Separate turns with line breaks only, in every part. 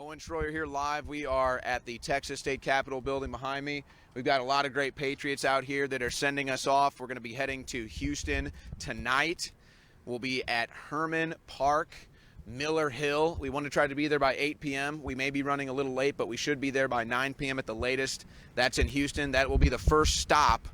Owen Shroyer here live. We are at the Texas State Capitol building behind me. We've got a lot of great Patriots out here that are sending us off. We're going to be heading to Houston tonight. We'll be at Herman Park, Miller Hill. We want to try to be there by 8 p.m. We may be running a little late, but we should be there by 9 p.m. at the latest. That's in Houston. That will be the first stop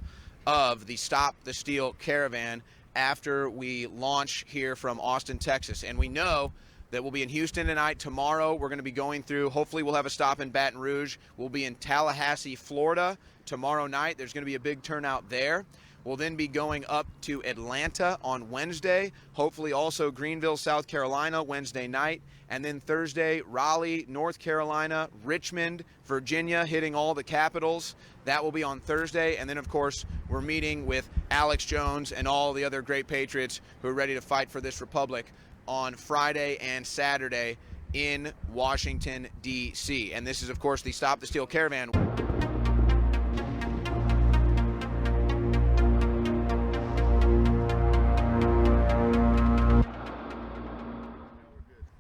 of the Stop the Steal Caravan after we launch here from Austin, Texas. And we know that we'll be in Houston tonight. Tomorrow we're going to be going through, hopefully we'll have a stop in Baton Rouge. We'll be in Tallahassee, Florida tomorrow night. There's going to be a big turnout there. We'll then be going up to Atlanta on Wednesday, hopefully also Greenville, South Carolina, Wednesday night. And then Thursday, Raleigh, North Carolina, Richmond, Virginia, hitting all the capitals. That will be on Thursday. And then, of course, we're meeting with Alex Jones and all the other great Patriots who are ready to fight for this republic on Friday and Saturday in Washington, D.C. And this is, of course, the Stop the Steal Caravan.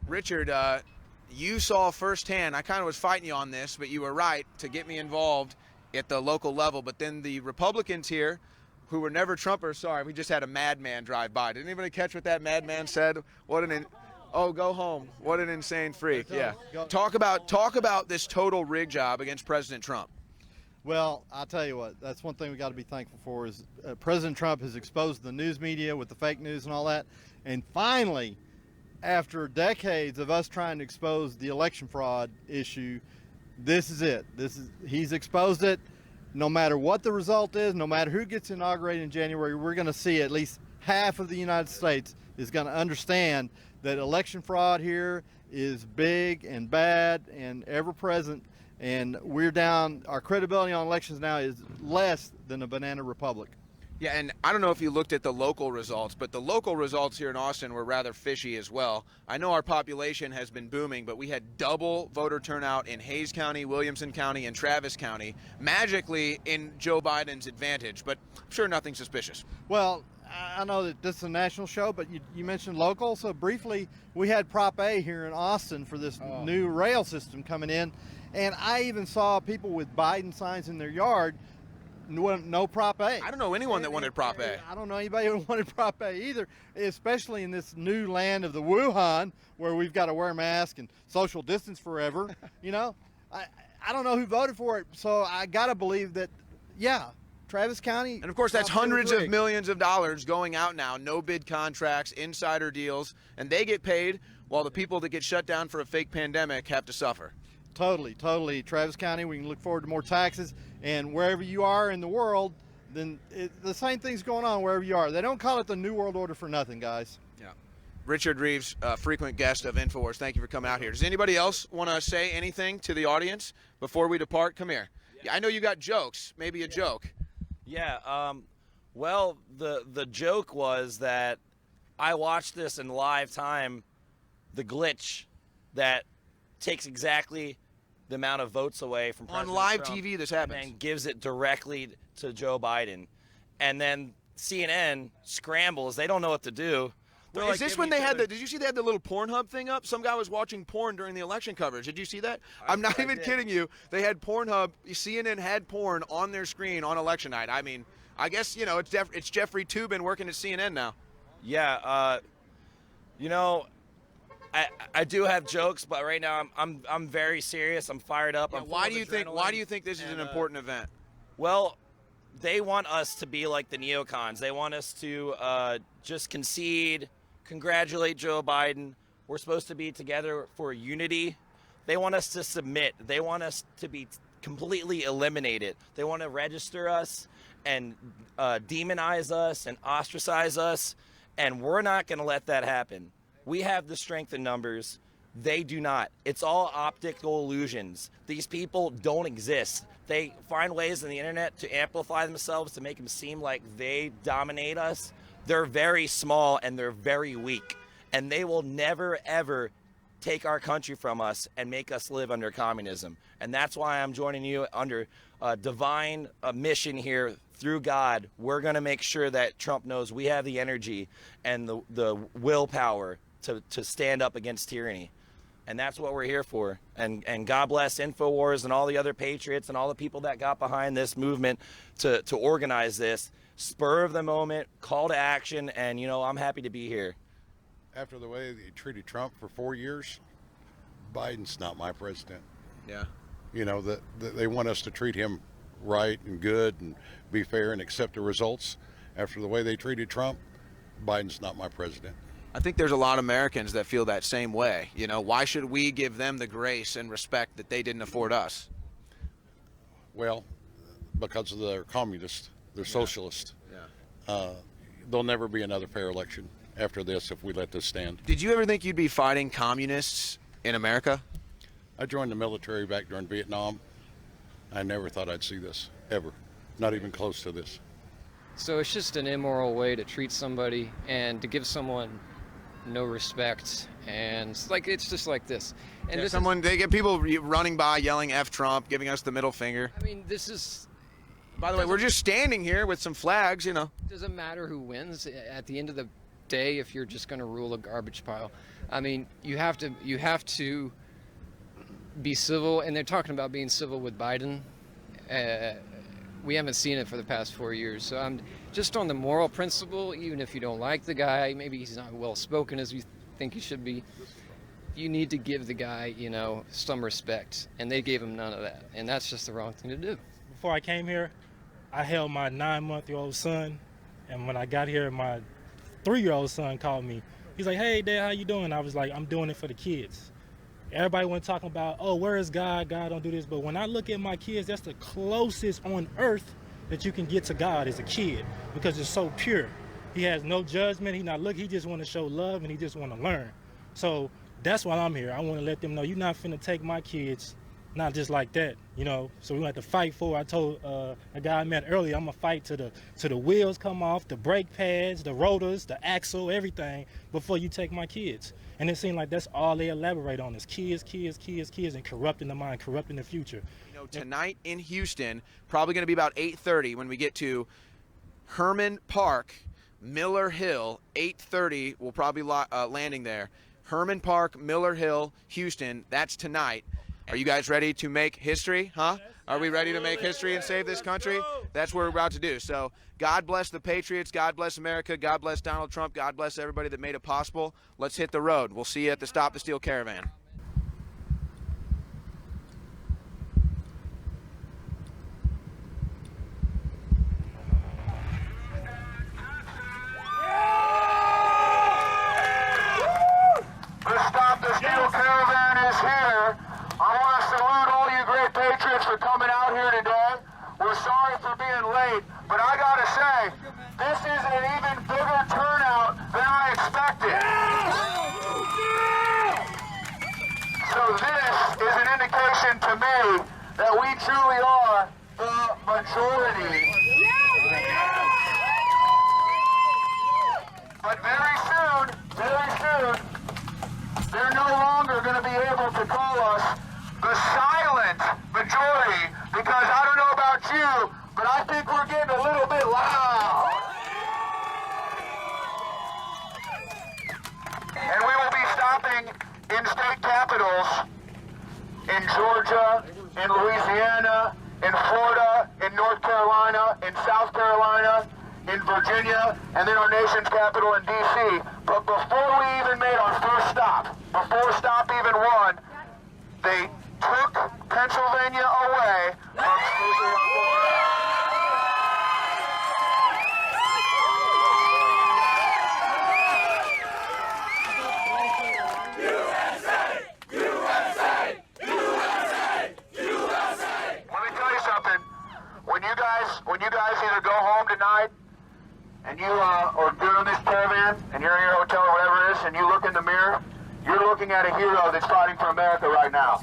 Richard, you saw firsthand, I kind of was fighting you on this, but you were right to get me involved at the local level. But then the Republicans here, who were never Trumpers, sorry, we just had a madman drive by. Did anybody catch what that madman said? Oh, go home. What an insane freak. Yeah. Talk about this total rig job against President Trump.
Well, I'll tell you what, that's one thing we got to be thankful for is President Trump has exposed the news media with the fake news and all that. And finally, after decades of us trying to expose the election fraud issue, this is it. He's exposed it. No matter what the result is, no matter who gets inaugurated in January, we're going to see at least half of the United States is going to understand that election fraud here is big and bad and ever present. And we're down, our credibility on elections now is less than a banana republic.
Yeah, and I don't know if you looked at the local results, but the local results here in Austin were rather fishy as well. I know our population has been booming, but we had double voter turnout in Hayes County, Williamson County, and Travis County, magically in Joe Biden's advantage, but I'm sure nothing suspicious.
Well, I know that this is a national show, but you mentioned local, so briefly, we had Prop A here in Austin for this new rail system coming in, and I even saw people with Biden signs in their yard. No Prop A.
I don't know anyone that wanted Prop A.
I don't know anybody who wanted Prop A either, especially in this new land of the Wuhan where we've got to wear a mask and social distance forever. You know, I don't know who voted for it, so I got to believe that, yeah, Travis County.
And, of course, that's hundreds of millions of dollars going out now, no bid contracts, insider deals, and they get paid while the people that get shut down for a fake pandemic have to suffer.
Totally. Travis County, we can look forward to more taxes. And wherever you are in the world, then the same thing's going on wherever you are. They don't call it the New World Order for nothing, guys.
Yeah. Richard Reeves, frequent guest of InfoWars, thank you for coming out here. Does anybody else want to say anything to the audience before we depart? Come here. Yeah, I know you got jokes, maybe a joke.
Yeah, well, the joke was that I watched this in live time, the glitch that takes exactly the amount of votes away from President
on live
Trump
TV, this happens,
and gives it directly to Joe Biden, and then CNN scrambles. They don't know what to do.
Well, is this when they had did you see they had the little Pornhub thing up? Some guy was watching porn during the election coverage. Did you see that? I'm not even kidding you. They had Pornhub. CNN had porn on their screen on election night. I mean, I guess, you know, it's Jeffrey Toobin working at CNN now.
Yeah, you know, I do have jokes, but right now I'm very serious. I'm fired up.
Yeah, why do you think this is an important event?
Well, they want us to be like the neocons. They want us to just concede, congratulate Joe Biden. We're supposed to be together for unity. They want us to submit. They want us to be completely eliminated. They want to register us and demonize us and ostracize us, and we're not going to let that happen. We have the strength in numbers. They do not. It's all optical illusions. These people don't exist. They find ways on the internet to amplify themselves to make them seem like they dominate us. They're very small and they're very weak. And they will never, ever take our country from us and make us live under communism. And that's why I'm joining you under a divine mission here through God. We're going to make sure that Trump knows we have the energy and the willpower to stand up against tyranny. And that's what we're here for. And God bless InfoWars and all the other patriots and all the people that got behind this movement to organize this. Spur of the moment, call to action, and, you know, I'm happy to be here.
After the way they treated Trump for 4 years, Biden's not my president.
Yeah.
You know, that they want us to treat him right and good and be fair and accept the results. After the way they treated Trump, Biden's not my president.
I think there's a lot of Americans that feel that same way. You know, why should we give them the grace and respect that they didn't afford us?
Well, because of their communists, they're socialist.
Yeah.
There'll never be another fair election after this if we let this stand.
Did you ever think you'd be fighting communists in America?
I joined the military back during Vietnam. I never thought I'd see this, ever. Not even close to this.
So it's just an immoral way to treat somebody and to give someone no respect, and it's just like this. And
Yeah, they get people running by yelling F Trump, giving us the middle finger.
I mean, this is.
By the way, we're just standing here with some flags, you know.
Doesn't matter who wins at the end of the day if you're just going to rule a garbage pile. I mean, you have to be civil, and they're talking about being civil with Biden. We haven't seen it for the past 4 years, so I'm just on the moral principle. Even if you don't like the guy, maybe he's not well spoken as you think he should be, you need to give the guy, you know, some respect, and they gave him none of that, and that's just the wrong thing to do.
Before I came here, I held my 9-month-old son, and when I got here, my 3-year-old son called me. He's like, "Hey, Dad, how you doing?" I was like, "I'm doing it for the kids." Everybody went talking about, "Oh, where is God? God don't do this." But when I look at my kids, that's the closest on earth that you can get to God as a kid, because it's so pure. He has no judgment. He just want to show love, and he just want to learn. So that's why I'm here. I want to let them know you're not finna take my kids, not just like that, you know. So we have to fight for. I told a guy I met earlier, I'm gonna fight to the wheels come off, the brake pads, the rotors, the axle, everything before you take my kids. And it seems like that's all they elaborate on is kids, and corrupting the mind, corrupting the future.
You know, tonight in Houston, probably going to be about 8:30 when we get to Herman Park, Miller Hill. 8:30, we'll probably landing there. Herman Park, Miller Hill, Houston. That's tonight. Are you guys ready to make history, huh? Are we ready to make history and save this country? That's what we're about to do. So God bless the Patriots. God bless America. God bless Donald Trump. God bless everybody that made it possible. Let's hit the road. We'll see you at the Stop the Steal Caravan.
The Stop the Steal Caravan is here. I want to salute all you great patriots for coming out here today. We're sorry for being late, but I gotta say, this is an even bigger turnout than I expected. So this is an indication to me that we truly are the majority. But very soon, they're no longer going to be able to call us the silent majority, because I don't know about you, but I think we're getting a little bit loud. And we will be stopping in state capitals in Georgia, in Louisiana, in Florida, in North Carolina, in South Carolina, in Virginia, and then our nation's capital in D.C. But before we even made our first stop, before stop even one, they took Pennsylvania away from smoothly on board. Let me tell you something. When you guys either go home tonight and you or during this caravan and you're in your hotel or whatever it is, and you look in the mirror, you're looking at a hero that's fighting for America right now.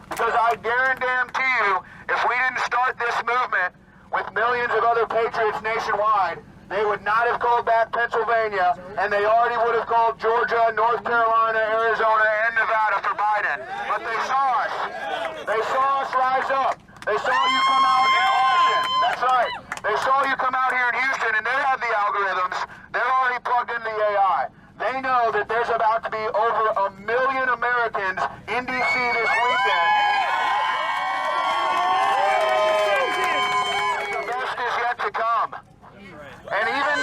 Because I guarantee you, if we didn't start this movement with millions of other patriots nationwide, they would not have called back Pennsylvania, and they already would have called Georgia, North Carolina, Arizona, and Nevada for Biden. But they saw us. They saw us rise up. They saw you come out in Austin. That's right. They saw you come out here in Houston, and they have the algorithms. They're already plugged into the AI. They know over 1 million Americans in D.C. this weekend. The best is yet to come. And even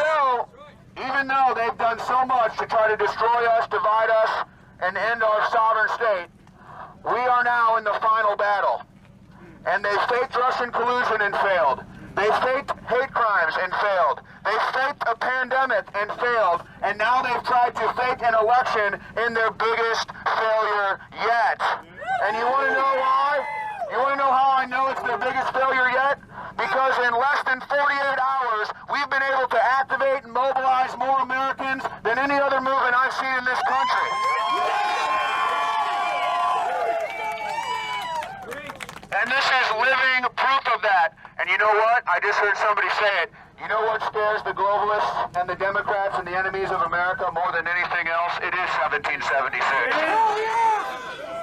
though they've done so much to try to destroy us, divide us, and end our sovereign state, we are now in the final battle. And they faked Russian collusion and failed. They faked hate crimes and failed. They faked a pandemic and failed. And now they've tried to fake an election in their biggest failure yet. And you want to know why? You want to know how I know it's their biggest failure yet? Because in less than 48 hours, we've been able to activate and mobilize more Americans than any other movement I've seen in this country. And this is living proof of that. And you know what? I just heard somebody say it. You know what scares the globalists and the Democrats and the enemies of America more than anything else? It is 1776.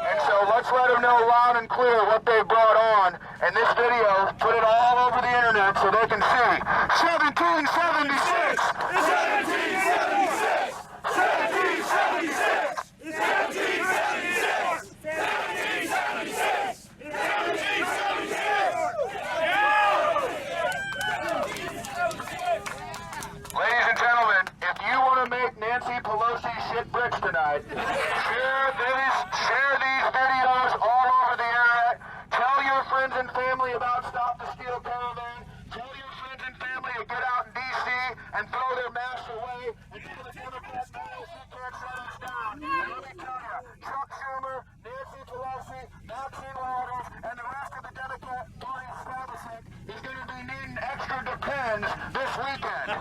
And so let's let them know loud and clear what they brought on. And this video, put it all over the internet so they can see. 1776! 1776! 1776! 1776! 1776! 1776! Ladies and gentlemen, if you want to make Nancy Pelosi shit bricks tonight, share these videos all over the internet. Tell your friends and family about Stop the Steal Caravan. Tell your friends and family to get out in D.C. and throw their masks away and tell the Democrats that they can't shut us down. And let me tell you, Chuck Schumer, Nancy Pelosi, Maxine Waters, and the rest of the Democrat Party establishment is going to be needing extra Depends this weekend.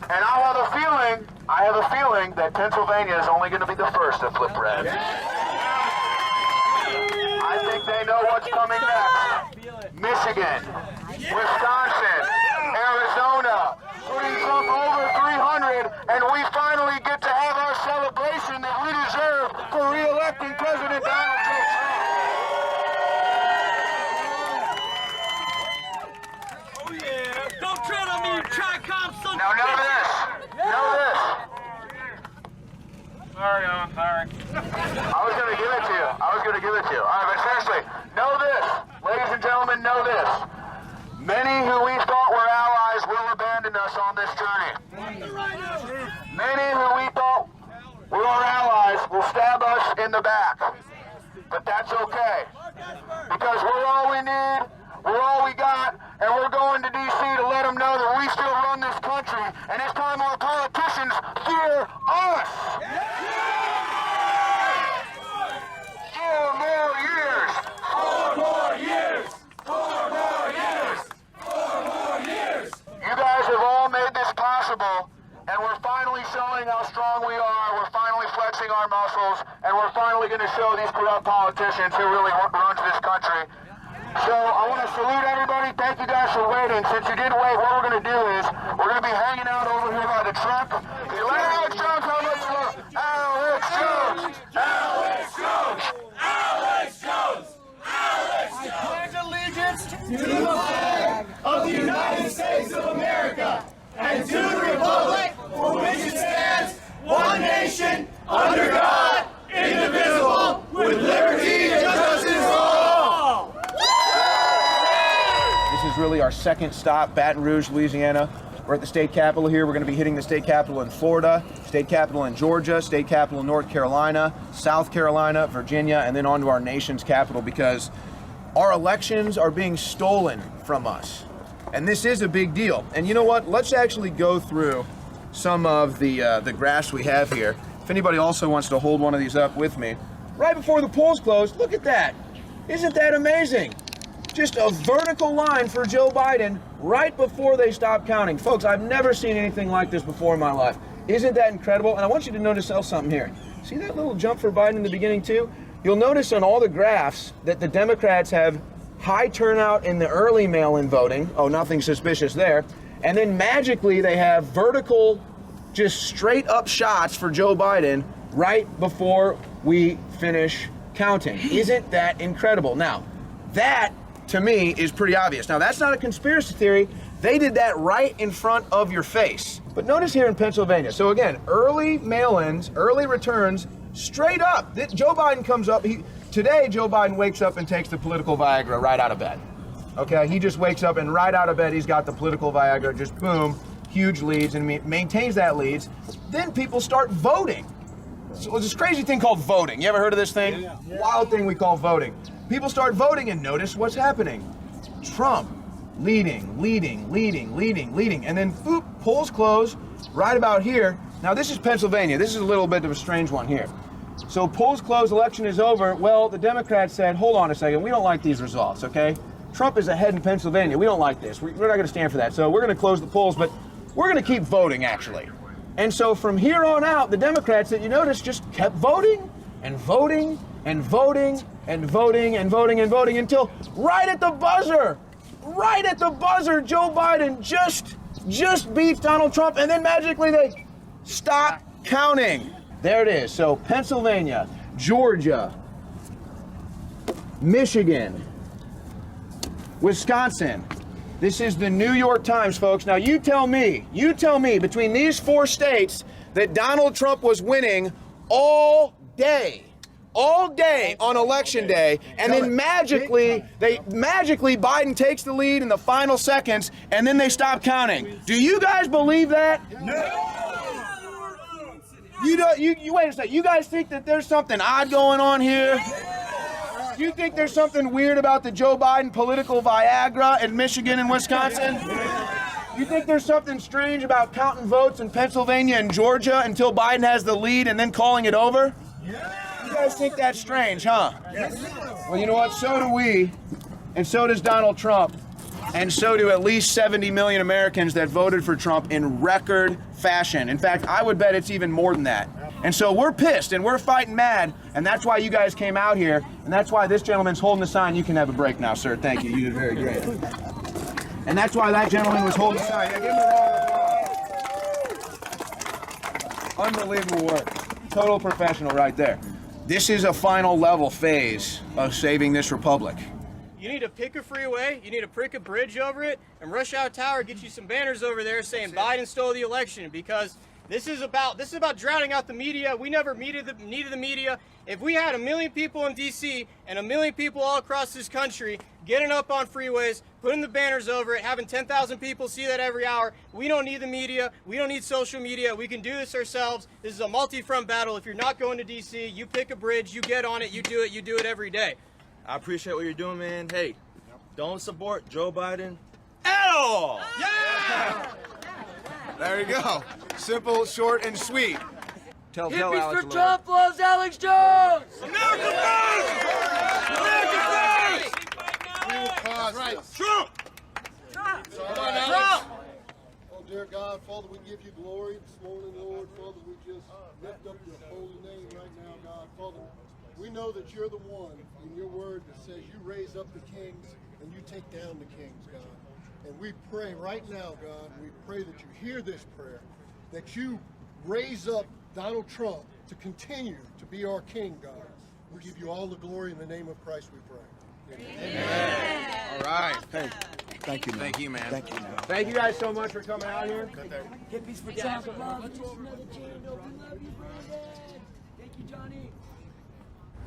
And I have a feeling that Pennsylvania is only going to be the first to flip red. I think they know what's coming next. Michigan, Wisconsin, Arizona, putting Trump over 300, and we finally get to have our celebration that we deserve for re-electing President Donald J. Trump.
Oh yeah! Don't tread on me, you Tri-Com son.
Now know this. Know this.
Sorry, Owen, sorry.
I was going to give it to you. All right, but seriously, know this. Ladies and gentlemen, know this. Many who we thought were allies will abandon us on this journey. Many who we thought were our allies will stab us in the back. But that's okay. Because we're all we need, we're all we got, and we're going to D.C. to let them know that we still run this country, and it's time our politicians fear us. 4 more years. 4 more years. 4 more years. 4 more years. You guys have all made this possible, and we're finally showing how strong we are. We're finally flexing our muscles, and we're finally going to show these corrupt politicians who really runs this country. So I want to salute everybody. Thank you guys for waiting. Since you did wait, what we're going to do is we're going to be hanging out over here by the truck. Let Alex Jones how much you love. Alex Jones. Alex Jones. Alex Jones. Alex Jones. I pledge allegiance to the flag of the United States of America and to the republic for which it stands, one nation, under God, indivisible, with liberty and justice for all.
This is really our second stop, Baton Rouge, Louisiana. We're at the state capitol here. We're going to be hitting the state capitol in Florida, state capitol in Georgia, state capitol in North Carolina, South Carolina, Virginia, and then on to our nation's capital because our elections are being stolen from us. And this is a big deal. And you know what? Let's actually go through some of the graphs we have here. If anybody also wants to hold one of these up with me. Right before the polls closed, look at that. Isn't that amazing? Just a vertical line for Joe Biden right before they stopped counting. Folks, I've never seen anything like this before in my life. Isn't that incredible? And I want you to notice something here. See that little jump for Biden in the beginning too? You'll notice on all the graphs that the Democrats have high turnout in the early mail-in voting. Oh, nothing suspicious there. And then magically they have vertical, just straight up shots for Joe Biden right before we finish counting. Isn't that incredible? Now, that to me is pretty obvious. Now, that's not a conspiracy theory. They did that right in front of your face. But notice here in Pennsylvania. So again, early mail-ins, early returns, straight up. Joe Biden comes up. Today, Joe Biden wakes up and takes the political Viagra right out of bed. Okay, he just wakes up and right out of bed, he's got the political Viagra, just boom, huge leads, and maintains that leads. Then people start voting. So there's this crazy thing called voting. You ever heard of this thing? Yeah. Wild thing we call voting. People start voting and notice what's happening. Trump leading. And then boop, polls close right about here. Now this is Pennsylvania. This is a little bit of a strange one here. So polls close, election is over. Well, the Democrats said, hold on a second, we don't like these results, okay? Trump is ahead in Pennsylvania. We don't like this. We're not going to stand for that. So we're going to close the polls, but we're going to keep voting, actually. And so from here on out, the Democrats, that you notice, just kept voting and voting and voting and voting and voting and voting until right at the buzzer, Joe Biden just beats Donald Trump, and then magically they stop counting. There it is. So Pennsylvania, Georgia, Michigan, Wisconsin. This is the New York Times, folks. Now you tell me, between these 4 states that Donald Trump was winning all day on election day, and then magically Biden takes the lead in the final seconds, and then they stop counting. Do you guys believe that? No. You wait a second. You guys think that there's something odd going on here? You think there's something weird about the Joe Biden political Viagra in Michigan and Wisconsin? You think there's something strange about counting votes in Pennsylvania and Georgia until Biden has the lead and then calling it over? You guys think that's strange, huh? Well, you know what? So do we, and so does Donald Trump, and so do at least 70 million Americans that voted for Trump in record fashion. In fact, I would bet it's even more than that. And so we're pissed and we're fighting mad, and that's why you guys came out here, and that's why this gentleman's holding the sign. You can have a break now, sir. Thank you. You did very great. And that's why that gentleman was holding the sign. Yeah, give him a round of applause. Unbelievable work. Total professional right there. This is a final level phase of saving this republic.
You need to pick a freeway, you need to prick a bridge over it, and rush out tower, get you some banners over there saying Biden stole the election, because this is about drowning out the media. We never needed the media. If we had 1 million people in DC and 1 million people all across this country getting up on freeways, putting the banners over it, having 10,000 people see that every hour, we don't need the media. We don't need social media. We can do this ourselves. This is a multi-front battle. If you're not going to DC, you pick a bridge, you get on it, you do it every day.
I appreciate what you're doing, man. Hey, don't support Joe Biden at all.
Yeah! There you go. Simple, short, and sweet. Tell Alex
for Trump loves Alex Jones!
America first! America first! Trump!
Trump! Oh, dear God, Father, we give you glory this morning, Lord. Father, we just lift up your holy name right now, God. Father, we know that you're the one in your word that says you raise up the kings and you take down the kings, God. And we pray right now, God, we pray that you hear this prayer, that you raise up Donald Trump to continue to be our king, God. We give you all the glory in the name of Christ we pray.
Amen. All right. Hey, thank you, man. Thank you, man. Thank you guys so much for coming out here.
Hippies for Trump. Love you, Brandon. Thank you, Johnny.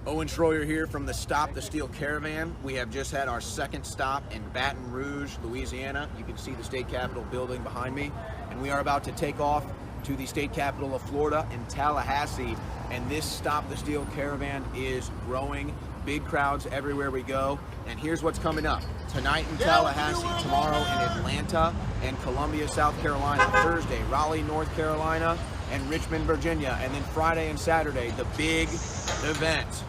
Owen Shroyer here from the Stop the Steal Caravan. We have just had our second stop in Baton Rouge, Louisiana. You can see the state capitol building behind me. And we are about to take off to the state capital of Florida in Tallahassee. And this Stop the Steal Caravan is growing. Big crowds everywhere we go. And here's what's coming up. Tonight in Tallahassee, tomorrow in Atlanta and Columbia, South Carolina. Thursday, Raleigh, North Carolina, and Richmond, Virginia. And then Friday and Saturday, the big event,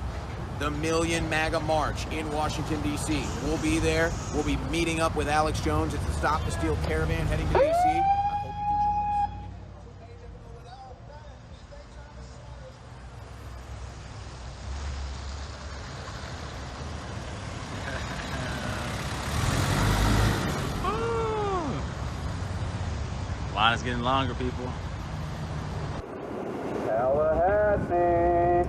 the Million MAGA March in Washington, D.C. We'll be there. We'll be meeting up with Alex Jones at the Stop the Steal Caravan heading to D.C. I hope you can join us.
Line is getting longer, people.
Tallahassee,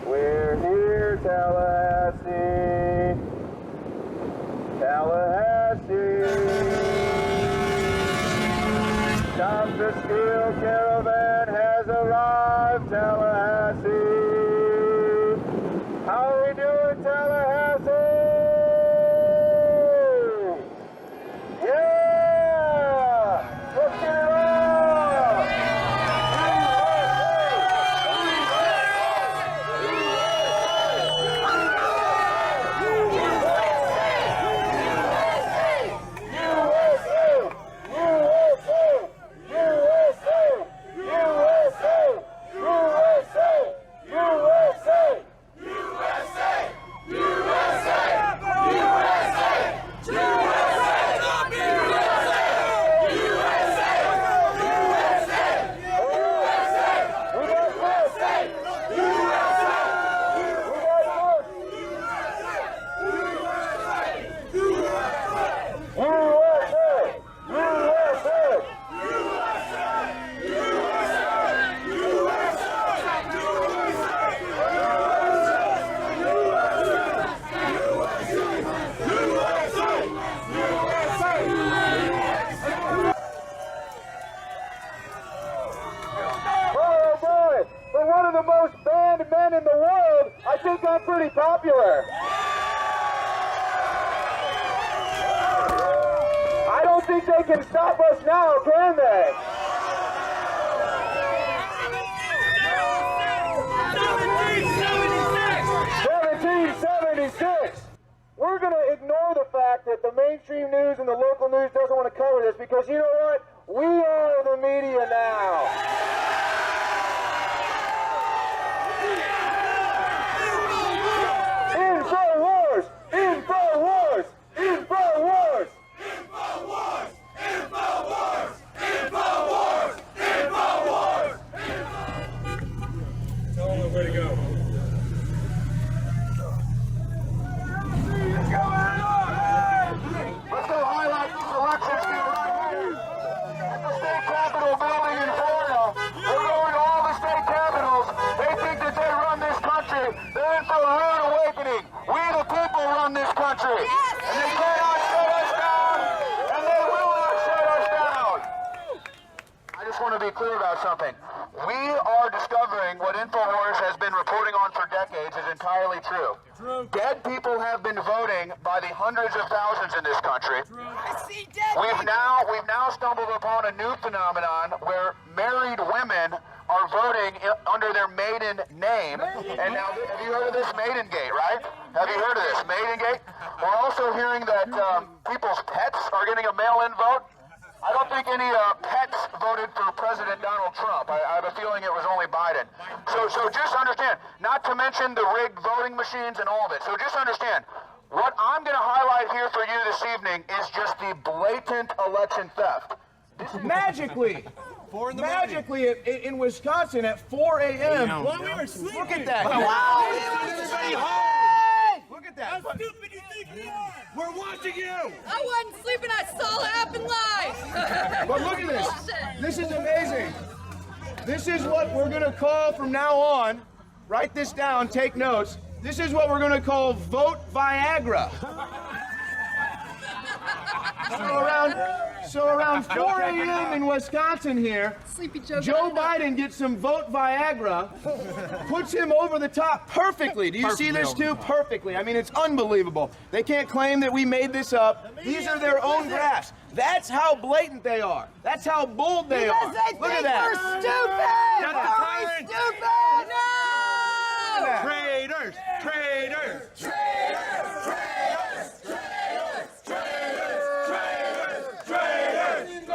we're here, Tallahassee, Tallahassee.
Stop the Steal Caravan has arrived, Tallahassee. How are we doing, Tallahassee? Yeah! Let's get it on! In the world, I think I'm pretty popular. I don't think they can stop us now, can they? 1776. We're going to ignore the fact that the mainstream news and the local news doesn't want to cover this because you know what? We are the media now. InfoWars! InfoWars! InfoWars! InfoWars! InfoWars! InfoWars! InfoWars! Tell them where to go. Let's go highlight these elections here right here. At the state capitol building in Florida. We're going to all the state capitals. They think that they run this country. They're in for a rude awakening. We the people run this country. And they cannot shut us down. And they will not shut us down. I just want to be clear about something. We are discovering what InfoWars has been reporting on for decades is entirely true. Dead people have been voting by the hundreds of thousands in this country. We've now stumbled upon a new phenomenon where married women are voting under their maiden name. And now, have you heard of this Maiden Gate, right? Have you heard of this Maiden Gate? We're also hearing that people's pets are getting a mail-in vote. I don't think any pets voted for President Donald Trump. I have a feeling it was only Biden. So just understand, not to mention the rigged voting machines and all of it. So just understand, what I'm going to highlight here for you this evening is just the blatant election theft. Magically in Wisconsin at 4 a.m.
While we were sleeping.
Look at that.
Wow.
Look at that.
How stupid you think we are?
We're watching you.
I wasn't sleeping. I saw it happen live.
But look at this. This is amazing. This is what we're going to call from now on. Write this down. Take notes. This is what we're going to call Vote Viagra. So around 4 a.m. in Wisconsin here, Joe Biden gets some Vote Viagra, puts him over the top perfectly. Do you see this too? Perfectly. I mean, it's unbelievable. They can't claim that we made this up. These are their own graphs. That's how blatant they are. That's how bold they are. Look at that.
We're stupid. Are we stupid? No.
Traitors. Traitors. Traitors.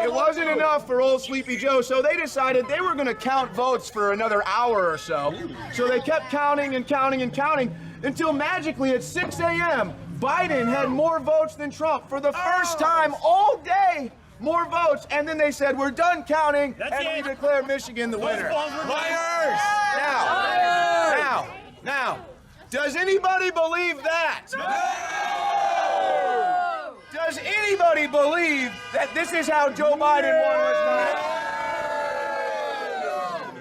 It wasn't enough for old Sleepy Joe, so they decided they were going to count votes for another hour or so. So they kept counting and counting and counting until magically at 6 a.m., Biden had more votes than Trump for the first time all day. More votes, and then they said, we're done counting, and we declare Michigan the winner. Liars! Now, does anybody believe that? No! Does anybody believe that this is how Joe Biden won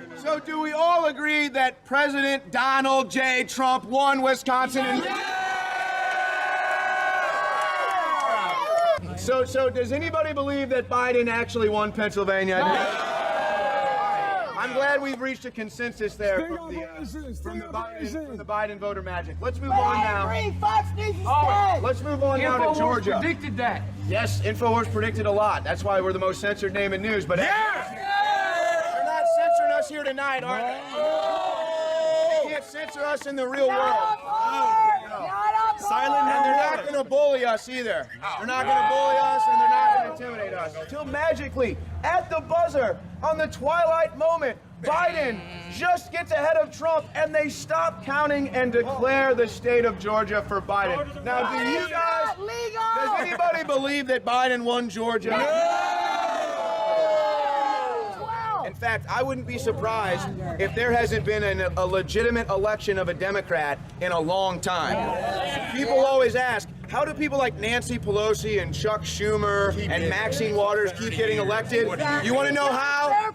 Wisconsin? So do we all agree that President Donald J. Trump won Wisconsin? So does anybody believe that Biden actually won Pennsylvania? I'm glad we've reached a consensus there from the Biden voter magic. Let's move on now. Let's move on now to Georgia.
InfoWars predicted that.
Yes, InfoWars predicted a lot. That's why we're the most censored name in news. But they're not censoring us here tonight, are they? They can't censor us in the real world.
Silent
And they're not going to bully us either. They're not going to bully us, and they're not going to intimidate us. Until magically, at the buzzer, on the twilight moment, Biden just gets ahead of Trump, and they stop counting and declare the state of Georgia for Biden. Now, do you guys, does anybody believe that Biden won Georgia? In fact, I wouldn't be surprised if there hasn't been a legitimate election of a Democrat in a long time. People always ask, how do people like Nancy Pelosi and Chuck Schumer and Maxine Waters keep getting elected? You want to know how?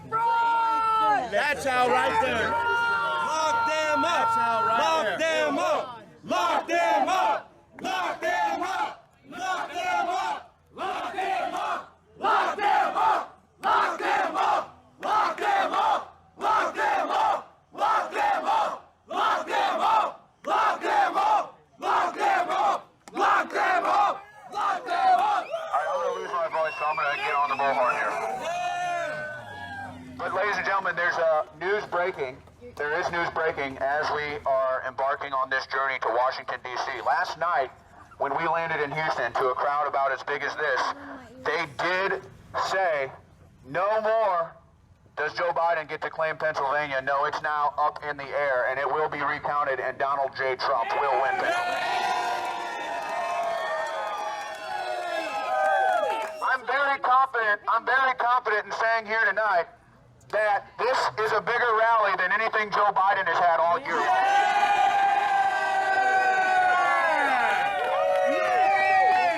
That's how right there.
Lock them up.
That's how right
Lock
there.
them up. Lock them up. Lock them up. Lock them up. Lock them up. Lock them up. Lock them up. Lock them up! Lock them up! Lock them up! Lock them up! Lock them up! Lock them up! Lock them up! Lock them up!
I'm going to lose my voice, so I'm going to get on the bullhorn here. But ladies and gentlemen, there's news breaking. There is news breaking as we are embarking on this journey to Washington, D.C. Last night, when we landed in Houston to a crowd about as big as this, they did say, no more does Joe Biden get to claim Pennsylvania. No, it's now up in the air, and it will be recounted, and Donald J. Trump will win Pennsylvania. I'm very confident in saying here tonight that this is a bigger rally than anything Joe Biden has had all year long.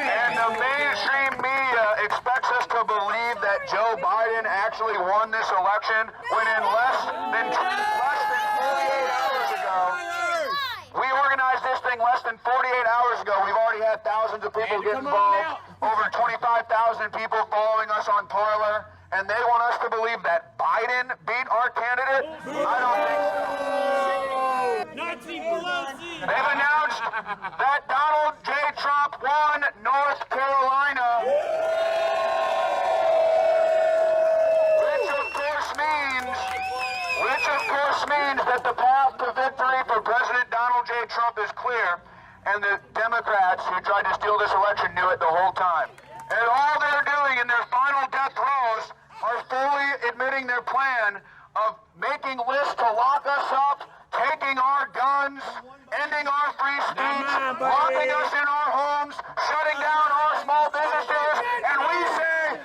And the mainstream media expects us to believe that Joe Biden actually won this election when in less than 48 hours ago, we organized this thing less than 48 hours ago. We've already had thousands of people get involved, over 25,000 people following us on Parler, and they want us to believe that Biden beat our candidate? I don't think so.
Nazi Pelosi!
They've announced that Donald J. Trump won North Carolina. Which of course means that the path to victory for President Donald J. Trump is clear, and the Democrats who tried to steal this election knew it the whole time. And all they're doing in their final death throes are fully admitting their plan of making lists to lock us up, taking our guns, ending our free speech, locking us in our homes, shutting down our small businesses, and we say,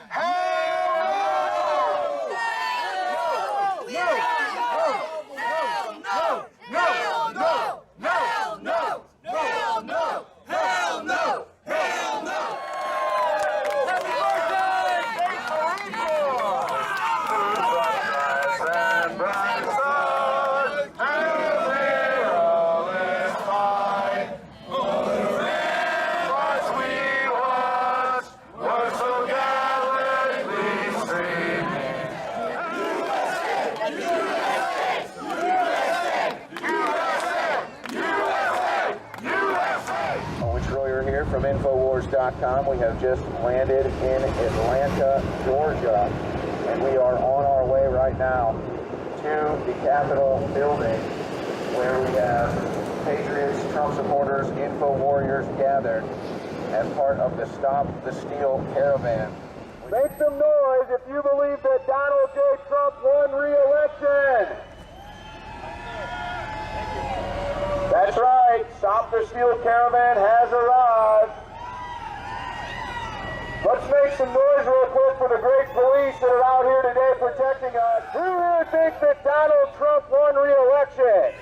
Owen Shroyer here from InfoWars.com. We have just landed in Atlanta, Georgia, and we are on our way right now to the Capitol building where we have Patriots, Trump supporters, Info Warriors gathered as part of the Stop the Steal Caravan. Make some noise if you believe that Donald J. Trump won re-election. That's right, Stop the Steal Caravan has arrived. Let's make some noise real quick for the great police that are out here today protecting us. Who here thinks that Donald Trump won re-election?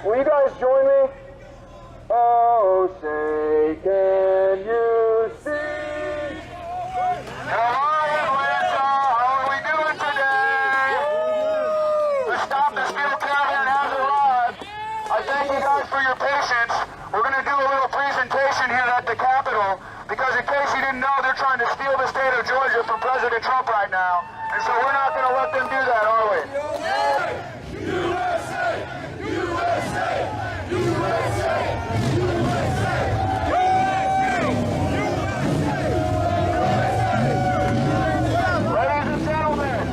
Will you guys join me? Oh, say, can you see? Hello, Atlanta. How are we doing today? The Stop the Steal Caravan has arrived. I thank you guys. because in case you didn't know, they're trying to steal the state of Georgia from President Trump right now. And so we're not going to let them do that, are we?
USA! USA! USA! USA!
Ladies and gentlemen,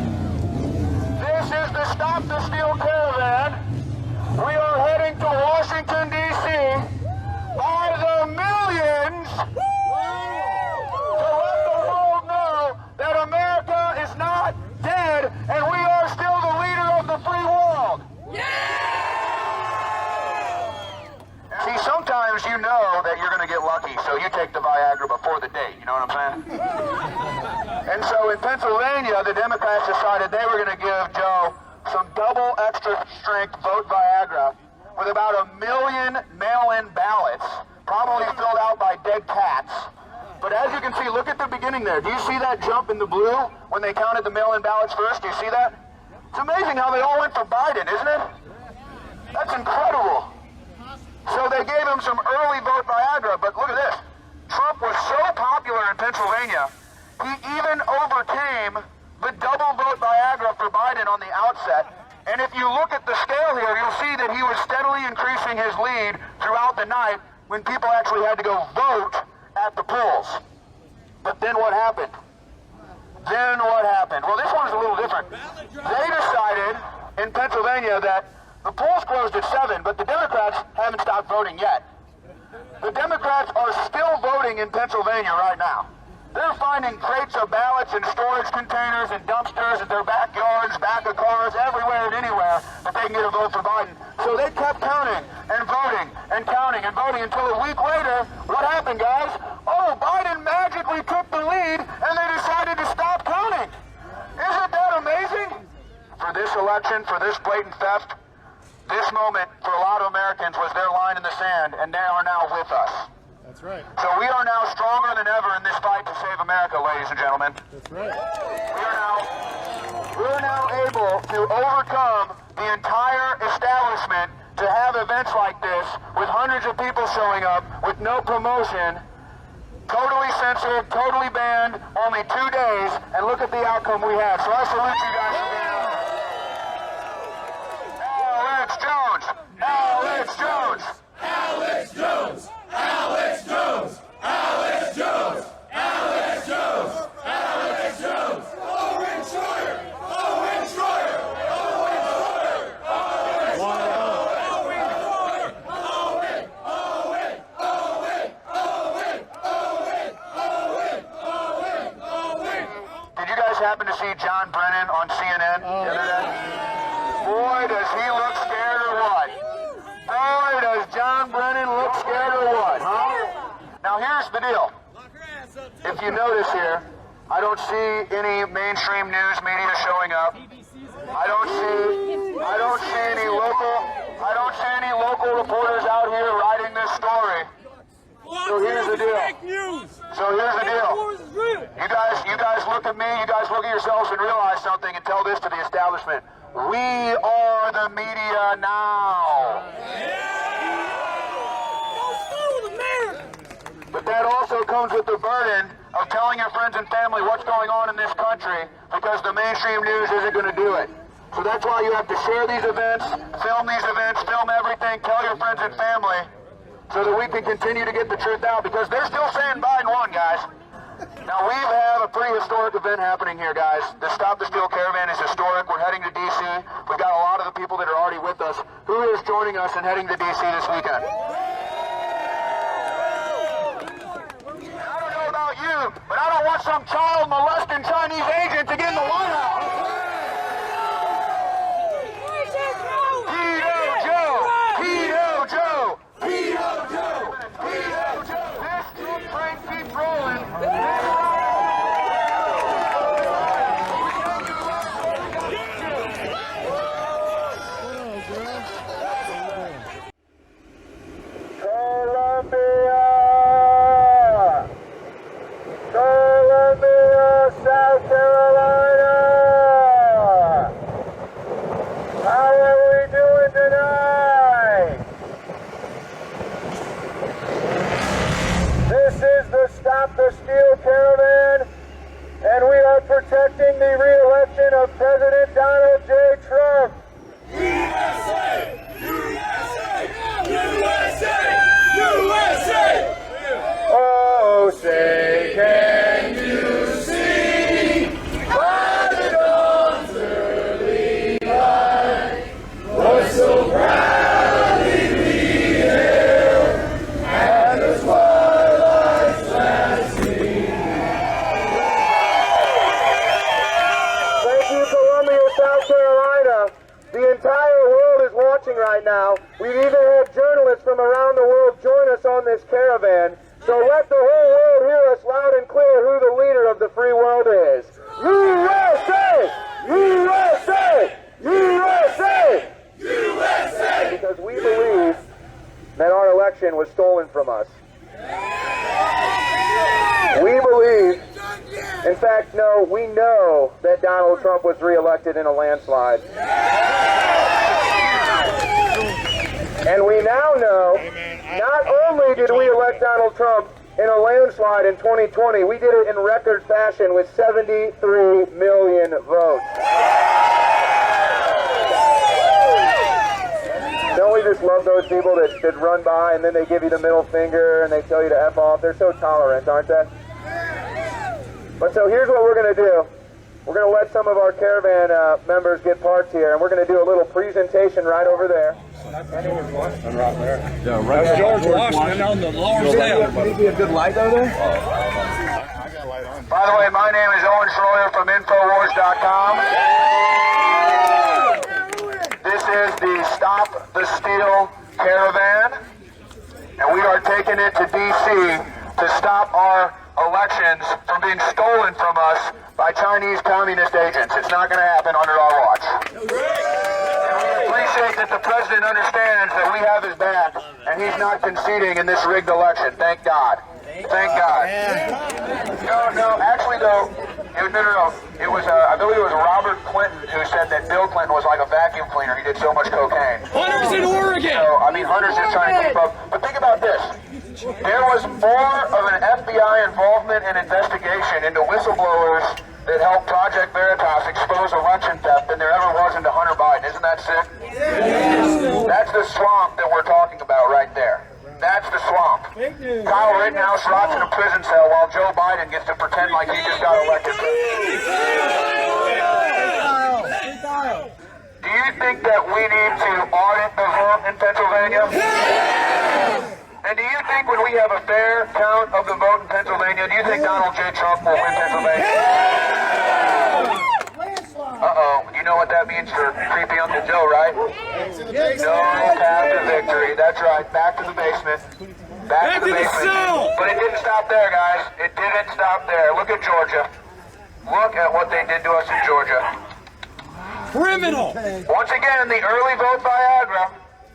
this is the Stop the Steal Caravan. We are heading to Washington, D.C. by the millions to let the world know that America is not dead and we are still the leader of the free world. See, sometimes you know that you're going to get lucky, so you take the Viagra before the date, you know what I'm saying? And so in Pennsylvania, the Democrats decided they were going to give Joe some double extra strength vote Viagra with about 1 million mail-in ballots, probably filled out by dead cats. But as you can see, look at the beginning there. Do you see that jump in the blue when they counted the mail-in ballots first? Do you see that? It's amazing how they all went for Biden, isn't it? That's incredible. So they gave him some early vote Viagra, but look at this. Trump was so popular in Pennsylvania, he even overcame the double vote Viagra for Biden on the outset. And if you look at the scale here, you'll see that he was steadily increasing his lead throughout the night when people actually had to go vote at the polls. But then what happened? Well, this one's a little different. They decided in Pennsylvania that the polls closed at 7, but the Democrats haven't stopped voting yet. The Democrats are still voting in Pennsylvania right now. They're finding crates of ballots in storage containers and dumpsters in their backyards, back of cars, everywhere and anywhere that they can get a vote for Biden. So they kept counting and voting and counting and voting until a week later, what happened, guys? Oh, Biden magically took the lead and they decided to stop counting. Isn't that amazing? For this election, for this blatant theft, this moment for a lot of Americans was their line in the sand, and they are now with us.
That's right.
So we are now stronger than ever in this fight to save America, ladies and gentlemen.
That's right.
We're now able to overcome the entire establishment to have events like this with hundreds of people showing up with no promotion, totally censored, totally banned, only 2 days, and look at the outcome we had. So I salute you guys for being here. Alex Jones! Alex Jones!
Alex Jones! Alex Jones! Alex Jones! Alex Jones! Alex Jones! Owen Shroyer! Owen Shroyer! Owen Shroyer! Owen Shroyer! Owen! Owen! Owen! Owen! Owen! Owen! Owen! Owen!
Did you guys happen to see John Brennan on CNN the other day? Boy, does he look scared or what? Boy, does John Brennan look scared or what, huh? Now here's the deal. If you notice here, I don't see any mainstream news media showing up. I don't see any local reporters out here writing this story. So here's the deal. You guys look at me, you guys look at yourselves and realize something and tell this to the establishment. We are the media now. But that also comes with the burden of telling your friends and family what's going on in this country because the mainstream news isn't going to do it. So that's why you have to share these events, film everything, tell your friends and family so that we can continue to get the truth out because they're still saying Biden won, guys. Now, we have a pretty historic event happening here, guys. The Stop the Steal Caravan is historic. We're heading to D.C. We've got a lot of the people that are already with us. Who is joining us and heading to D.C. this weekend? I don't know about you, but I don't want some child molesting Chinese agent to get in the White House. Pedo Joe! Pedo Joe! Pedo Joe! Pedo Joe! This troop train keeps rolling. Columbia, South Carolina. Steal Caravan, and we are protecting the re-election of President Donald J. Trump.
USA! USA! USA! USA!
Oh, say, can you see by the dawn's early light what so proudly we hailed at the twilight's last gleam? Thank you, Columbia, South Carolina. The entire world is watching right now. We've even had journalists from around the world join us on this caravan. So let the whole world hear us loud and clear who the leader of the free world is. USA! USA! USA! USA! Because we believe that our election was stolen from us. We believe, in fact, no, we know that Donald Trump was reelected in a landslide. And we now know, not only did we elect Donald Trump in a landslide in 2020, we did it in record fashion with 73 million votes. Don't we just love those people that run by and then they give you the middle finger and they tell you to F off? They're so tolerant, aren't they? But so here's what we're going to do. We're going to let some of our caravan members get parked here, and we're going to do a little presentation right over there.
That's George Washington on the lower left.
Can be a good light over there? By the way, my name is Owen Shroyer from Infowars.com. This is the Stop the Steal Caravan, and we are taking it to D.C. to stop our elections from being stolen from us by Chinese communist agents. It's not going to happen under our watch. And we appreciate that the president understands that we have his back, and he's not conceding in this rigged election. Thank God. Thank God. No, actually though, it was, I believe it was Robert Clinton who said that Bill Clinton was like a vacuum cleaner. He did so much cocaine.
Hunter's in Oregon!
So, I mean, Hunter's just trying to keep up. But think about this. There was more of an FBI involvement and investigation into whistleblowers that helped Project Veritas expose election theft than there ever was into Hunter Biden. Isn't that sick? Yes. That's the swamp that we're talking about right there. That's the swamp. Kyle Rittenhouse rots in a prison cell while Joe Biden gets to pretend like he just got elected president. Do you think that we need to audit the vote in Pennsylvania? And do you think when we have a fair count of the vote in Pennsylvania, do you think Donald J. Trump will win Pennsylvania? Uh-oh. You know what that means for creepy Uncle Joe, right? No path to victory. That's right. Back to the basement. Back to the basement. But it didn't stop there, guys. It didn't stop there. Look at Georgia. Look at what they did to us in Georgia.
Criminal!
Once again, the early vote Viagra.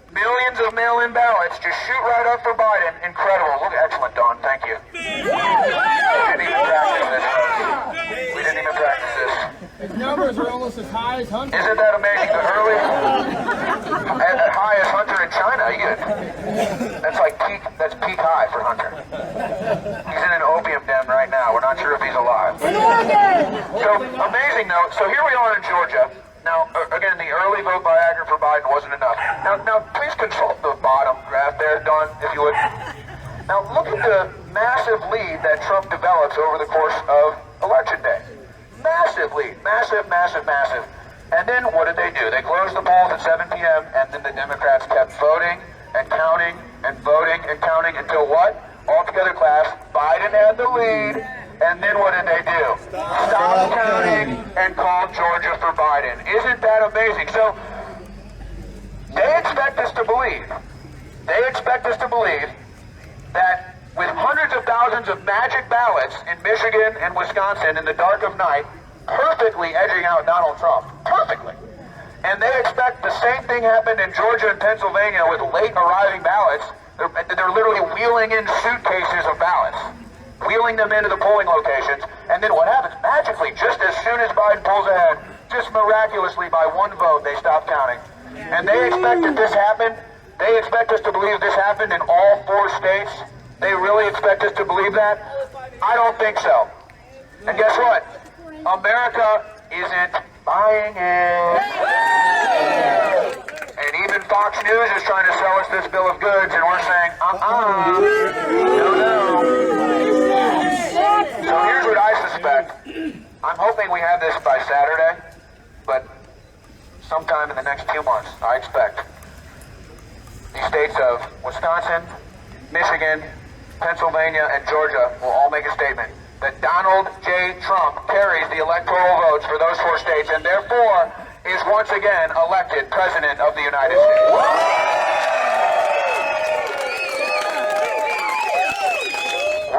Millions of mail-in ballots just shoot right up for Biden. Incredible. Look, excellent, Don. Thank you. We didn't even practice this. We didn't even practice this.
His numbers are almost as high as Hunter.
Isn't that amazing? The early, as high as Hunter in China. That's like peak. That's peak high for Hunter. He's in an opium den right now. We're not sure if he's alive. So amazing though. So here we are in Georgia. Now, again, the early vote Viagra for Biden wasn't enough. Now, please consult the bottom graph there, Don, if you would. Now, look at the massive lead that Trump develops over the course of Election Day. Massive lead. Massive, massive, massive. And then what did they do? They closed the polls at 7 p.m., and then the Democrats kept voting and counting and voting and counting until what? Altogether, class, Biden had the lead. And then what did they do? Stop counting and called Georgia for Biden. Isn't that amazing? So they expect us to believe that with hundreds of thousands of magic ballots in Michigan and Wisconsin in the dark of night, perfectly edging out Donald Trump. Perfectly. And they expect the same thing happened in Georgia and Pennsylvania with late arriving ballots. They're literally wheeling in suitcases of ballots, wheeling them into the polling locations, and then what happens? Magically, just as soon as Biden pulls ahead, just miraculously by one vote, they stop counting. And they expect that this happened. They expect us to believe this happened in all 4 states. They really expect us to believe that. I don't think so. And guess what? America isn't buying it. And even Fox News is trying to sell us this bill of goods, and we're saying, no. So here's what I suspect. I'm hoping we have this by Saturday, but sometime in the next few months, I expect the states of Wisconsin, Michigan, Pennsylvania, and Georgia will all make a statement that Donald J. Trump carries the electoral votes for those 4 states and therefore is once again elected President of the United States.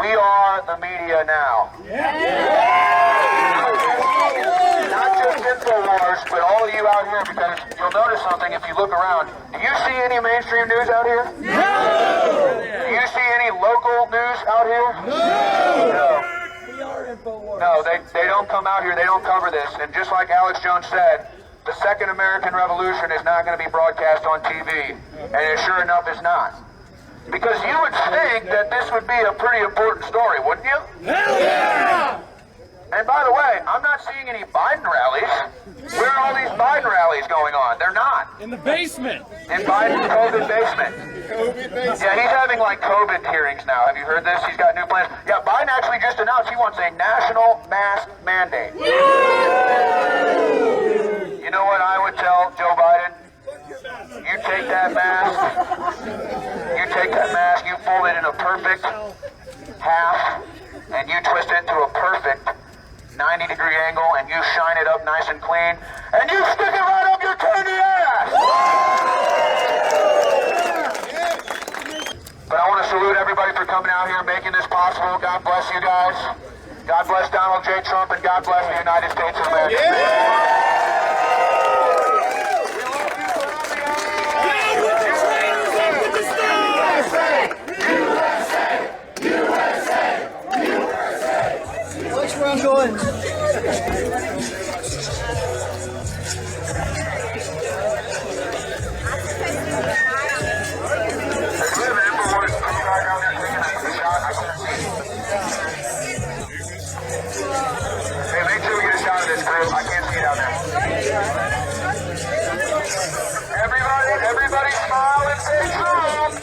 We are the media now. Not just InfoWars, but all of you out here, because you'll notice something if you look around. Do you see any mainstream news out here? No! Do you see any local news out here? No! No, they don't come out here, they don't cover this. And just like Alex Jones said, the Second American Revolution is not going to be broadcast on TV. And sure enough, it's not. Because you would think that this would be a pretty important story, wouldn't you? Hell yeah! And by the way, I'm not seeing any Biden rallies. Where are all these Biden rallies going on? They're not.
In the basement.
In Biden's COVID basement. Yeah, he's having like COVID hearings now. Have you heard this? He's got new plans. Yeah, Biden actually just announced he wants a national mask mandate. You know what I would tell Joe Biden? You take that mask, you fold it in a perfect half, and you twist it to a perfect 90-degree angle, and you shine it up nice and clean, and you stick it right up your candy ass! But I want to salute everybody for coming out here, making this possible. God bless you guys. God bless Donald J. Trump, and God bless the United States of America.
Watch where I'm going.
Hey, make sure we get a shot of this group. I can't see down there. Everybody smile and say Trump!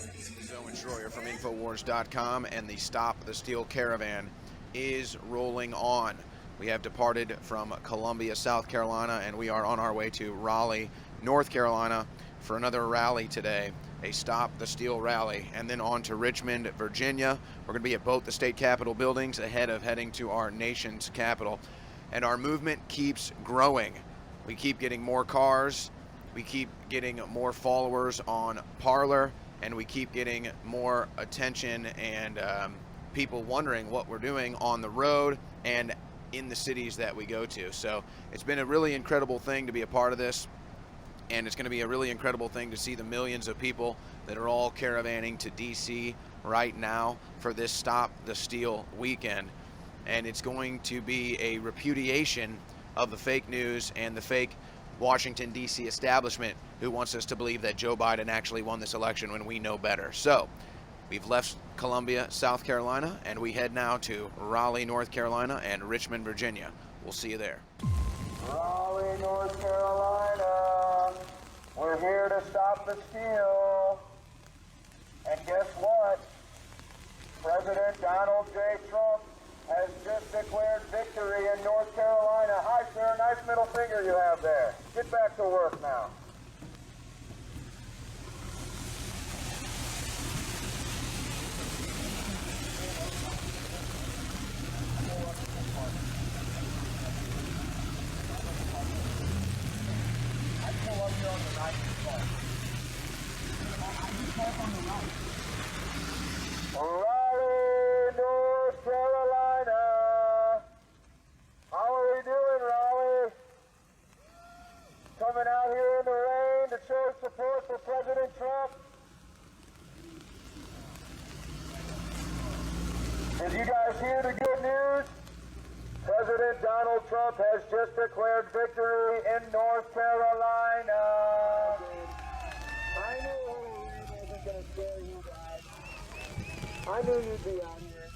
This is Owen Shroyer from Infowars.com, and the Stop the Steal Caravan is rolling on. We have departed from Columbia, South Carolina, and we are on our way to Raleigh, North Carolina for another rally today, a Stop the Steal rally, and then on to Richmond, Virginia. We're going to be at both the state capitol buildings ahead of heading to our nation's capital. And our movement keeps growing. We keep getting more cars, we keep getting more followers on Parler, and we keep getting more attention and people wondering what we're doing on the road and in the cities that we go to. So it's been a really incredible thing to be a part of this, and it's going to be a really incredible thing to see the millions of people that are all caravanning to DC right now for this Stop the Steal weekend. And it's going to be a repudiation of the fake news and the fake Washington, D.C. establishment who wants us to believe that Joe Biden actually won this election when we know better. So we've left Columbia, South Carolina, and we head now to Raleigh, North Carolina, and Richmond, Virginia. We'll see you there.
Raleigh, North Carolina, we're here to stop the steal. And guess what? President Donald J. Trump has just declared victory in North Carolina. Hi, sir. Nice middle finger you have there. Get back to work now. Raleigh, North Carolina. How are we doing, Raleigh? Coming out here in the rain to show support for President Trump. Did you guys hear the good news? President Donald Trump has just declared victory in North Carolina. I knew you'd be out here.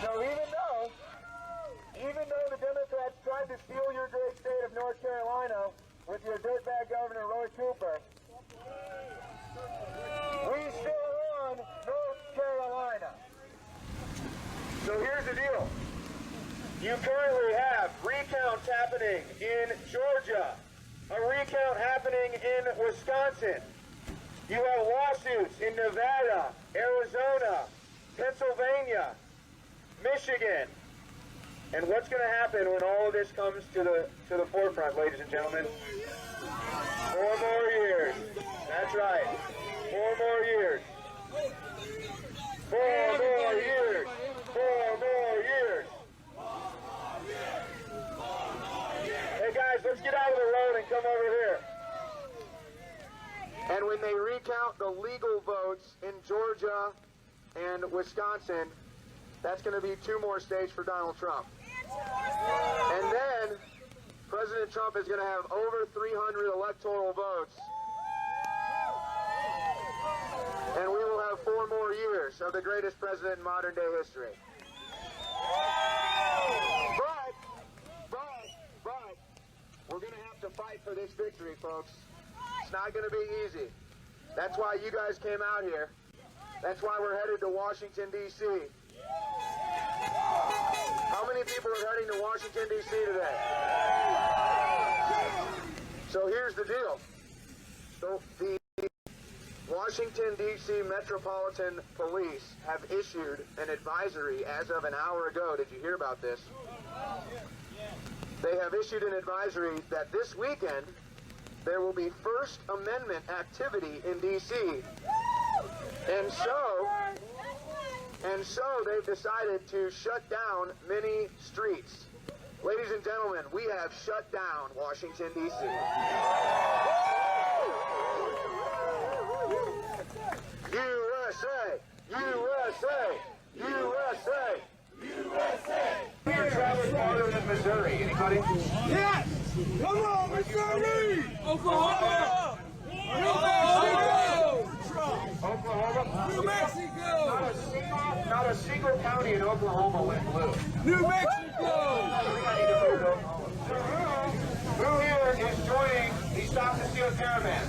So even though the Democrats tried to steal your great state of North Carolina with your dirtbag Governor Roy Cooper, we still won North Carolina. So here's the deal. You currently have recounts happening in Georgia, a recount happening in Wisconsin. You have lawsuits in Nevada, Arizona, Pennsylvania, Michigan. And what's going to happen when all of this comes to the forefront, ladies and gentlemen? 4 more years. That's right. 4 more years. 4 more years. 4 more years. Hey guys, let's get out of the road and come over here. And when they recount the legal votes in Georgia and Wisconsin, that's going to be 2 more states for Donald Trump. And then President Trump is going to have over 300 electoral votes. And we will have 4 more years of the greatest president in modern day history. But, we're going to have to fight for this victory, folks. It's not going to be easy. That's why you guys came out here. That's why we're headed to Washington, D.C. How many people are heading to Washington, D.C. today? So here's the deal. So the Washington, D.C. Metropolitan Police have issued an advisory as of an hour ago. Did you hear about this? They have issued an advisory that this weekend there will be First Amendment activity in D.C. And so they've decided to shut down many streets. Ladies and gentlemen, we have shut down Washington, D.C. USA! USA! USA! USA! You're traveling farther than Missouri. Anybody?
Yes! Come on, Missouri! Oklahoma!
Oklahoma?
New Mexico!
Not a single county in Oklahoma went blue.
New Mexico!
Who here is joining the Stop the Steal Caravan?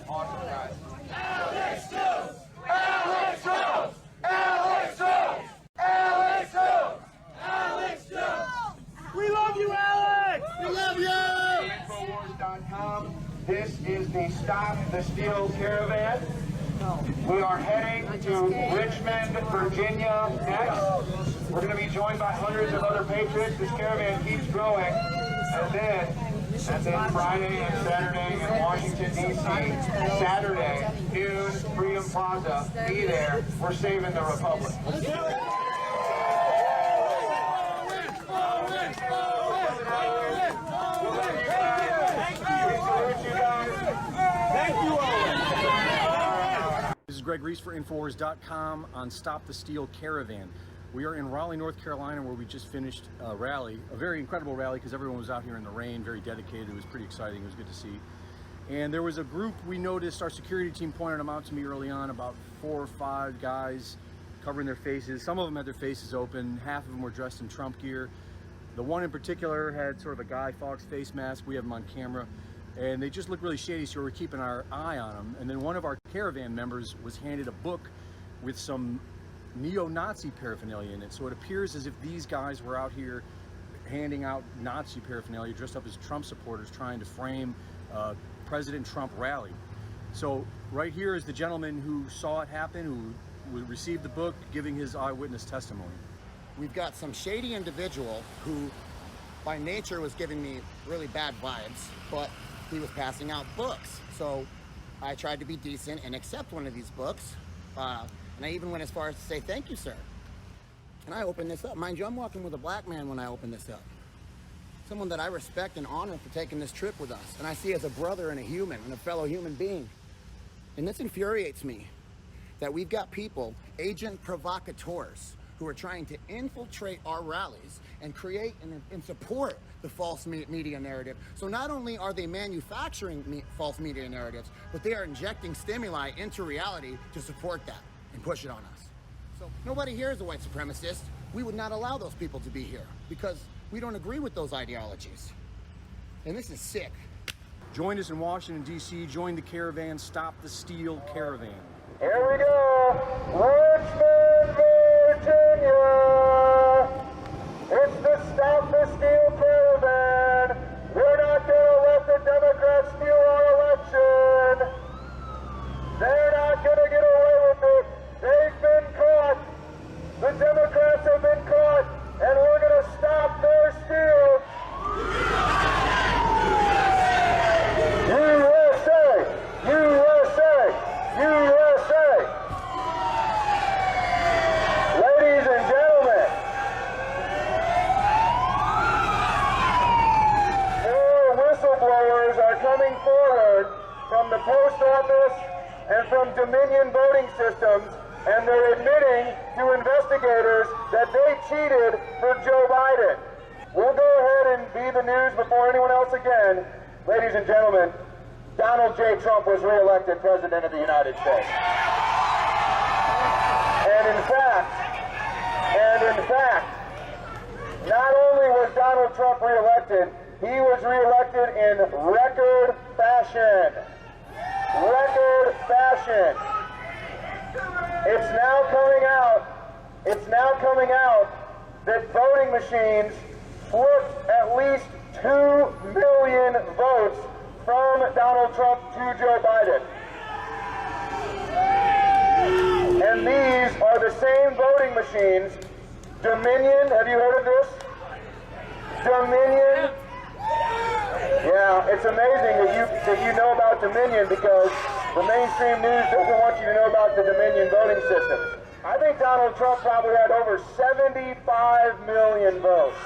Awesome, guys. Alex Jones! Alex Jones! Alex Jones! Alex Jones! Alex Jones!
We love you, Alex!
We love you! Infowars.com. This is the Stop the Steal Caravan. We are heading to Richmond, Virginia next. We're going to be joined by hundreds of other patriots. This caravan keeps growing. And then Friday and Saturday in Washington, D.C. Saturday, noon, Freedom Plaza. Be there. We're saving the Republic.
Let's do it!
Thank you, Owen.
This is Greg Reese for Infowars.com on Stop the Steal Caravan. We are in Raleigh, North Carolina, where we just finished a rally, a very incredible rally because everyone was out here in the rain, very dedicated. It was pretty exciting. It was good to see. And there was a group we noticed, our security team pointed them out to me early on, about 4 or 5 guys covering their faces. Some of them had their faces open. Half of them were dressed in Trump gear. The one in particular had sort of a Guy Fawkes face mask. We have them on camera. And they just looked really shady, so we're keeping our eye on them. And then one of our caravan members was handed a book with some neo-Nazi paraphernalia in it. So it appears as if these guys were out here handing out Nazi paraphernalia, dressed up as Trump supporters, trying to frame President Trump rally. So right here is the gentleman who saw it happen, who received the book, giving his eyewitness testimony.
We've got some shady individual who, by nature, was giving me really bad vibes, but he was passing out books. So I tried to be decent and accept one of these books. And I even went as far as to say, thank you, sir. And I opened this up. Mind you, I'm walking with a black man when I open this up. Someone that I respect and honor for taking this trip with us. And I see as a brother and a human and a fellow human being. And this infuriates me, that we've got people, agent provocateurs, who are trying to infiltrate our rallies and create and support the false media narrative. So not only are they manufacturing false media narratives, but they are injecting stimuli into reality to support that and push it on us. So nobody here is a white supremacist. We would not allow those people to be here because we don't agree with those ideologies. And this is sick.
Join us in Washington, D.C. Join the caravan. Stop the Steal Caravan.
Here we go. Richmond, Virginia. It's the Stop the Steal Caravan. We're not going to let the Democrats steal our election. They're not going to get away with it. They've been caught. The Democrats have been caught, and we're going to stop their steal. USA! USA! USA! Ladies and gentlemen, more whistleblowers are coming forward from the post office and from Dominion voting systems, and they're admitting to investigators that they cheated for Joe Biden. We'll go ahead and be the news before anyone else again. Ladies and gentlemen, Donald J. Trump was reelected President of the United States. And in fact, not only was Donald Trump reelected, he was reelected in record fashion. Record fashion. It's now coming out that voting machines flipped at least 2 million votes from Donald Trump to Joe Biden. And these are the same voting machines. Dominion, have you heard of this? Dominion? Yeah, it's amazing that you know about Dominion because the mainstream news doesn't want you to know about the Dominion voting systems. I think Donald Trump probably had over 75 million votes.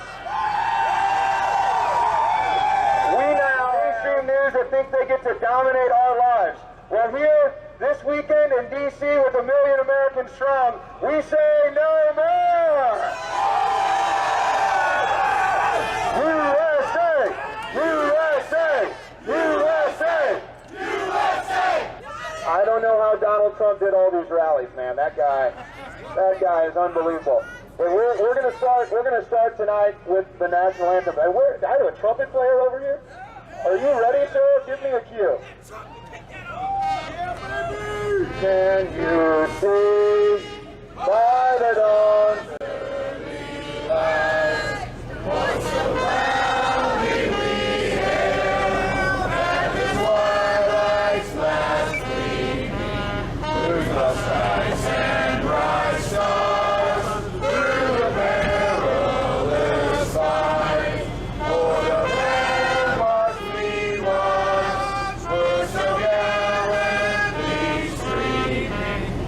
We now, mainstream news that think they get to dominate our lives. Well, here, this weekend in D.C. with 1 million Americans strong, we say no more! USA! USA! USA! USA! I don't know how Donald Trump did all these rallies, man. That guy is unbelievable. But we're gonna start tonight with the national anthem. And I have a trumpet player over here. Are you ready, sir? Give me a cue. Can you see by the dawn's early light what's so loudly we hail at the twilight's last gleaming through the skies and bright stars, through the perilous fight, for the landmarks we watch were so gallantly streaming,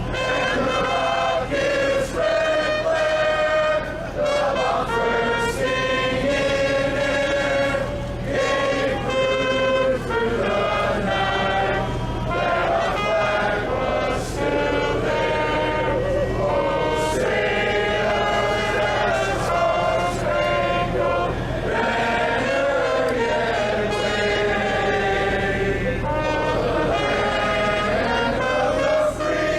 and the rocket's red glare, the bombs were singing air, came through the night, that our flag was still there. Oh, sailors, as the star-spangled banner yet waved, for the land of the free.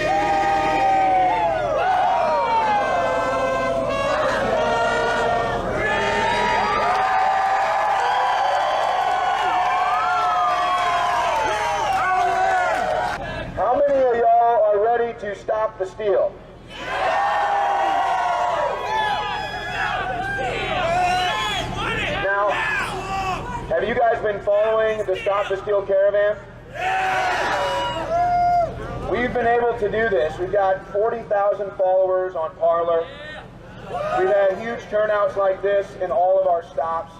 How many of y'all are ready to stop the steal? Now, have you guys been following the Stop the Steal Caravan? We've been able to do this. We've got 40,000 followers on Parler. We've had huge turnouts like this in all of our stops.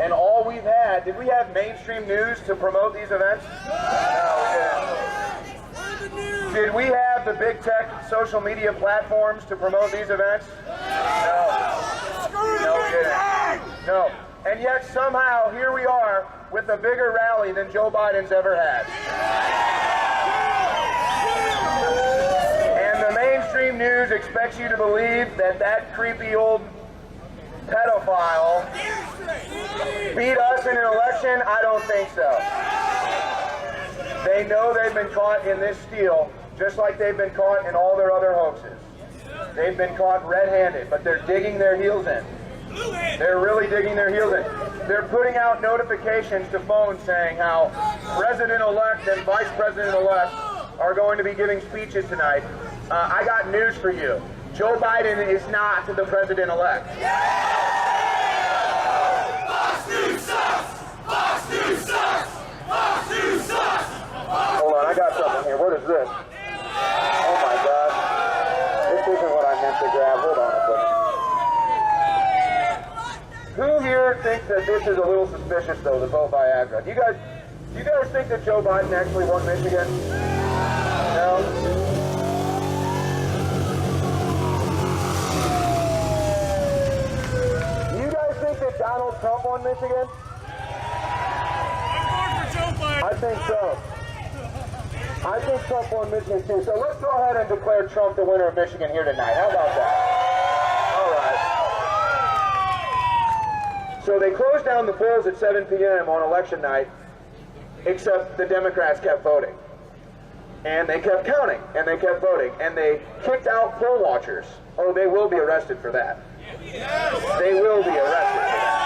And all we've had, did we have mainstream news to promote these events? No, we didn't. Did we have the big tech social media platforms to promote these events? No. No, we didn't. No. And yet somehow here we are with a bigger rally than Joe Biden's ever had. And the mainstream news expects you to believe that that creepy old pedophile beat us in an election? I don't think so. They know they've been caught in this steal, just like they've been caught in all their other hoaxes. They've been caught red-handed, but they're digging their heels in. They're really digging their heels in. They're putting out notifications to phones saying how President-elect and Vice President-elect are going to be giving speeches tonight. I got news for you. Joe Biden is not the President-elect.
Fox News sucks! Fox News sucks! Fox News sucks!
Hold on, I got something here. What is this? Oh my God. This isn't what I meant to grab. Hold on a second. Who here thinks that this is a little suspicious, though, the vote Viagra? Do you guys think that Joe Biden actually won Michigan? No? Do you guys think that Donald Trump won Michigan? I think so. I think Trump won Michigan too. So let's go ahead and declare Trump the winner of Michigan here tonight. How about that? All right. So they closed down the polls at 7 p.m. on election night, except the Democrats kept voting. And they kept counting, and they kept voting, and they kicked out poll watchers. Oh, they will be arrested for that. They will be arrested for that.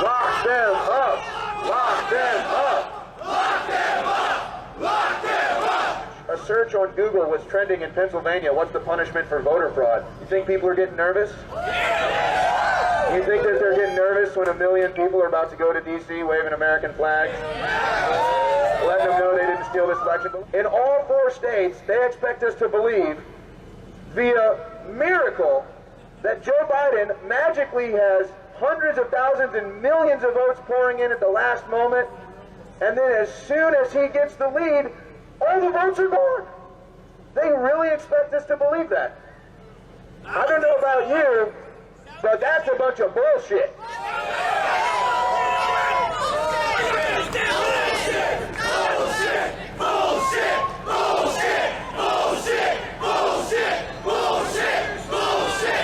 Lock them up! Lock them up!
Lock them up! Lock them up!
A search on Google was trending in Pennsylvania. What's the punishment for voter fraud? You think people are getting nervous? You think that they're getting nervous when 1 million people are about to go to D.C. waving American flags? Letting them know they didn't steal this election. In all 4 states, they expect us to believe, via miracle, that Joe Biden magically has hundreds of thousands and millions of votes pouring in at the last moment, and then as soon as he gets the lead, all the votes are gone. They really expect us to believe that. I don't know about you, but that's a bunch of bullshit.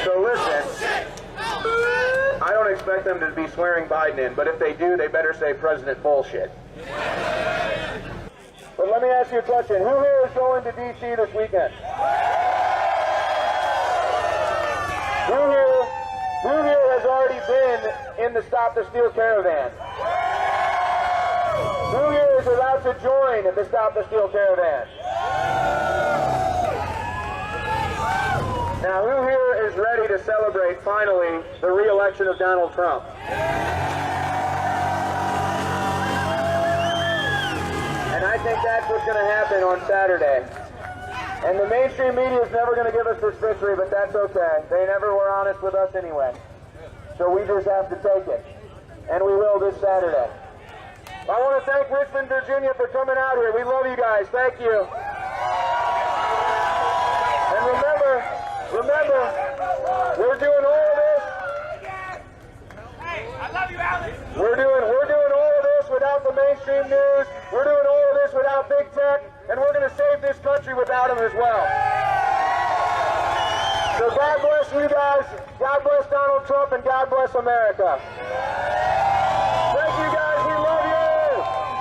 So listen, I don't expect them to be swearing Biden in, but if they do, they better say President Bullshit. But let me ask you a question. Who here is going to D.C. this weekend? Who here has already been in the Stop the Steal Caravan? Who here is about to join the Stop the Steal Caravan? Now, who here is ready to celebrate, finally, the re-election of Donald Trump? And I think that's what's going to happen on Saturday. And the mainstream media is never going to give us this victory, but that's okay. They never were honest with us anyway. So we just have to take it. And we will this Saturday. I want to thank Richmond, Virginia for coming out here. We love you guys. Thank you. And remember, we're doing all of this.
Hey, I love you, Alex.
We're doing all of this without the mainstream news. We're doing all of this without big tech, and we're going to save this country without them as well. So God bless you guys. God bless Donald Trump, and God bless America. Thank you guys. We love you.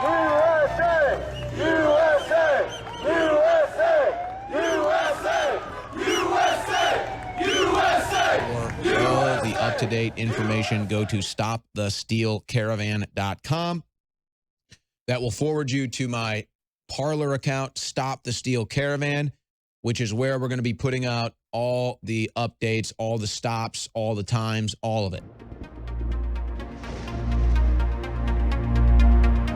USA! USA! USA! USA! USA! USA!
For all the up-to-date information, go to stopthestealcaravan.com. That will forward you to my Parler account, Stop the Steal Caravan, which is where we're going to be putting out all the updates, all the stops, all the times, all of it.